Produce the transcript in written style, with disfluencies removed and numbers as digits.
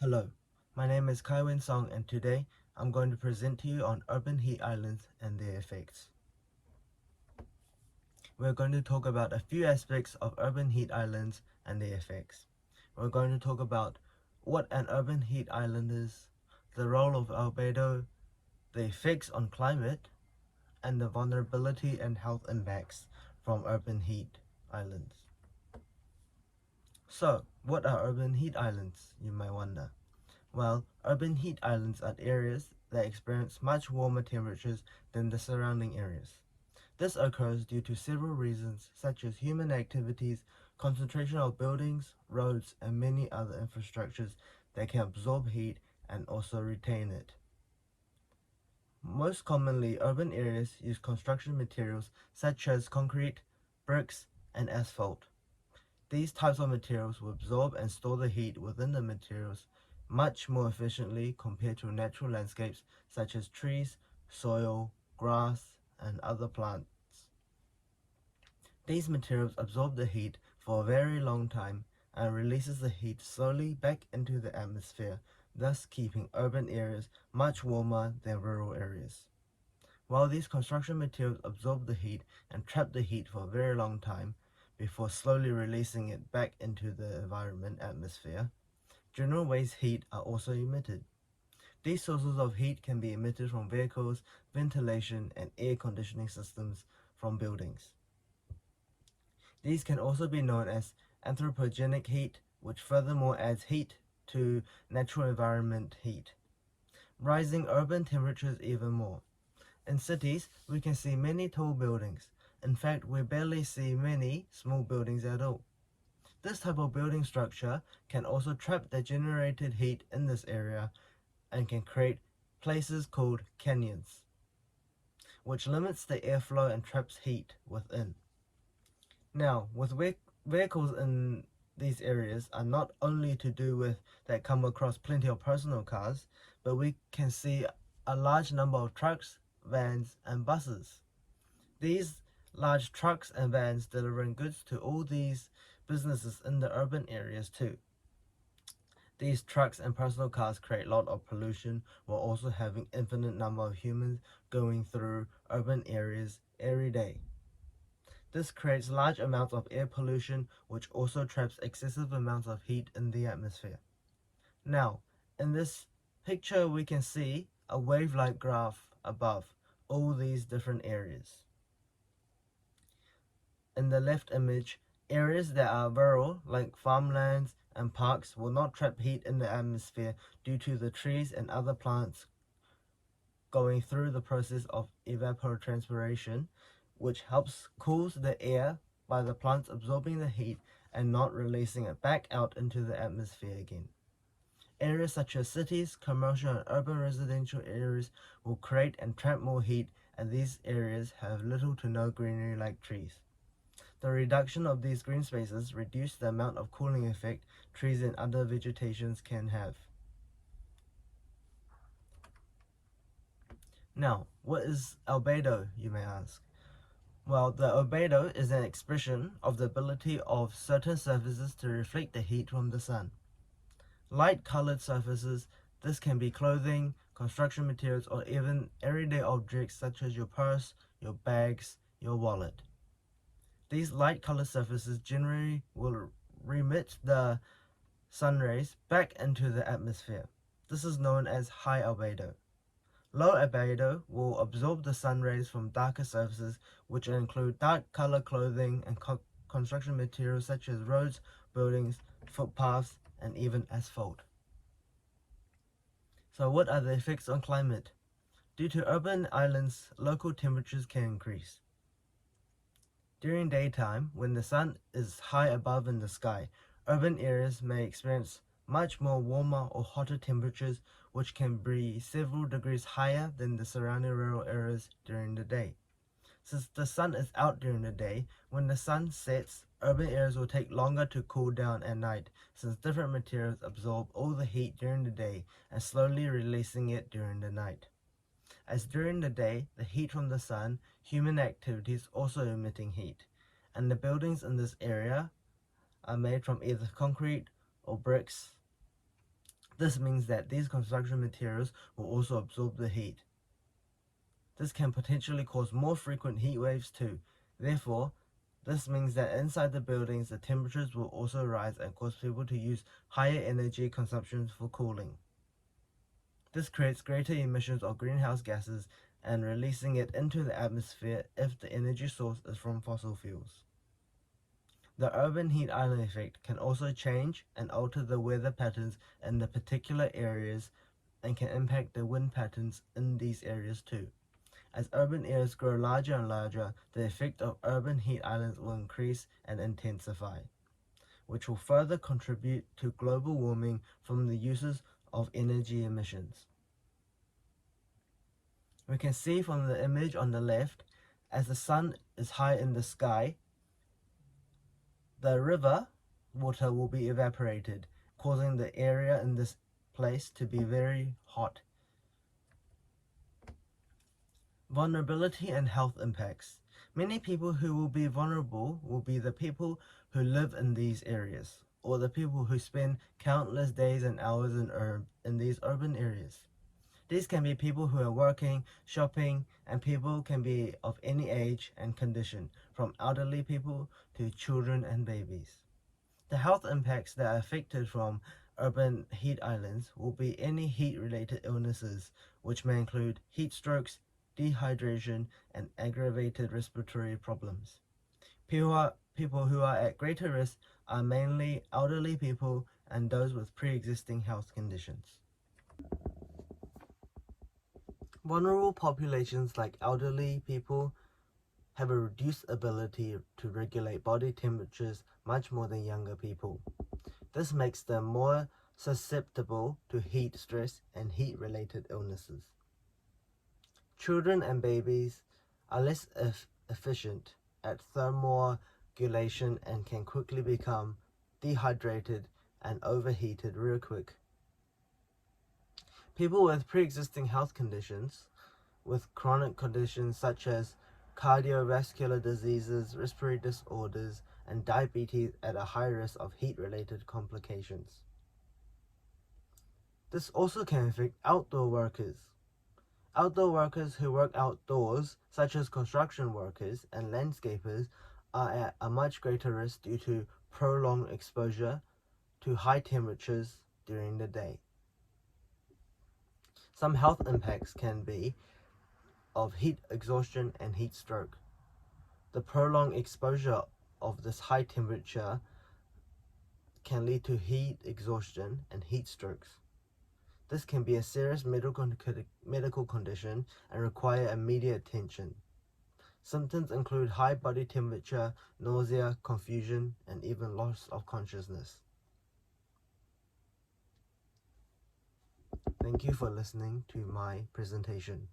Hello, my name is Kaiwin Song and today I'm going to present to you on urban heat islands and their effects. We're going to talk about a few aspects of urban heat islands and their effects. We're going to talk about what an urban heat island is, the role of albedo, the effects on climate, and the vulnerability and health impacts from urban heat islands. So, what are urban heat islands, you may wonder? Well, urban heat islands are areas that experience much warmer temperatures than the surrounding areas. This occurs due to several reasons such as human activities, concentration of buildings, roads, and many other infrastructures that can absorb heat and also retain it. Most commonly, urban areas use construction materials such as concrete, bricks, and asphalt. These types of materials will absorb and store the heat within the materials much more efficiently compared to natural landscapes such as trees, soil, grass, and other plants. These materials absorb the heat for a very long time and releases the heat slowly back into the atmosphere, thus keeping urban areas much warmer than rural areas. While these construction materials absorb the heat and trap the heat for a very long time before slowly releasing it back into the environment atmosphere, general waste heat are also emitted. These sources of heat can be emitted from vehicles, ventilation, and air conditioning systems from buildings. These can also be known as anthropogenic heat, which furthermore adds heat to natural environment heat, rising urban temperatures even more. In cities, we can see many tall buildings. In fact, we barely see many small buildings at all. This type of building structure can also trap the generated heat in this area and can create places called canyons, which limits the airflow and traps heat within. Now, with vehicles in these areas are not only to do with that come across plenty of personal cars, but we can see a large number of trucks, vans, and buses. These large trucks and vans delivering goods to all these businesses in the urban areas too. These trucks and personal cars create a lot of pollution while also having infinite number of humans going through urban areas every day. This creates large amounts of air pollution which also traps excessive amounts of heat in the atmosphere. Now, in this picture we can see a wave-like graph above all these different areas. In the left image, areas that are rural, like farmlands and parks, will not trap heat in the atmosphere due to the trees and other plants going through the process of evapotranspiration, which helps cools the air by the plants absorbing the heat and not releasing it back out into the atmosphere again. Areas such as cities, commercial and urban residential areas will create and trap more heat, and these areas have little to no greenery like trees. The reduction of these green spaces reduce the amount of cooling effect trees and other vegetations can have. Now, what is albedo, you may ask? Well, the albedo is an expression of the ability of certain surfaces to reflect the heat from the sun. Light-colored surfaces, this can be clothing, construction materials, or even everyday objects such as your purse, your bags, your wallet. These light-colored surfaces generally will remit the sun rays back into the atmosphere. This is known as high albedo. Low albedo will absorb the sun rays from darker surfaces, which include dark color clothing and construction materials such as roads, buildings, footpaths, and even asphalt. So what are the effects on climate? Due to urban islands, local temperatures can increase. During daytime, when the sun is high above in the sky, urban areas may experience much more warmer or hotter temperatures which can be several degrees higher than the surrounding rural areas during the day. Since the sun is out during the day, when the sun sets, urban areas will take longer to cool down at night since different materials absorb all the heat during the day and slowly releasing it during the night. As during the day, the heat from the sun, human activities also emitting heat, and the buildings in this area are made from either concrete or bricks. This means that these construction materials will also absorb the heat. This can potentially cause more frequent heat waves too. Therefore, this means that inside the buildings the temperatures will also rise and cause people to use higher energy consumptions for cooling. This creates greater emissions of greenhouse gases and releasing it into the atmosphere if the energy source is from fossil fuels. The urban heat island effect can also change and alter the weather patterns in the particular areas and can impact the wind patterns in these areas too. As urban areas grow larger and larger, the effect of urban heat islands will increase and intensify, which will further contribute to global warming from the uses of energy emissions. We can see from the image on the left, as the sun is high in the sky, the river water will be evaporated, causing the area in this place to be very hot. Vulnerability and health impacts. Many people who will be vulnerable will be the people who live in these areas, or the people who spend countless days and hours in these urban areas. These can be people who are working, shopping, and people can be of any age and condition, from elderly people to children and babies. The health impacts that are affected from urban heat islands will be any heat-related illnesses, which may include heat strokes, dehydration, and aggravated respiratory problems. People who are at greater risk are mainly elderly people and those with pre-existing health conditions. Vulnerable populations like elderly people have a reduced ability to regulate body temperatures much more than younger people. This makes them more susceptible to heat stress and heat-related illnesses. Children and babies are less efficient at thermoregulation and can quickly become dehydrated and overheated real quick. People with pre-existing health conditions, with chronic conditions such as cardiovascular diseases, respiratory disorders, and diabetes at a high risk of heat-related complications. This also can affect outdoor workers. Outdoor workers who work outdoors, such as construction workers and landscapers, are at a much greater risk due to prolonged exposure to high temperatures during the day. Some health impacts can be of heat exhaustion and heat stroke. The prolonged exposure of this high temperature can lead to heat exhaustion and heat strokes. This can be a serious medical condition and require immediate attention. Symptoms include high body temperature, nausea, confusion, and even loss of consciousness. Thank you for listening to my presentation.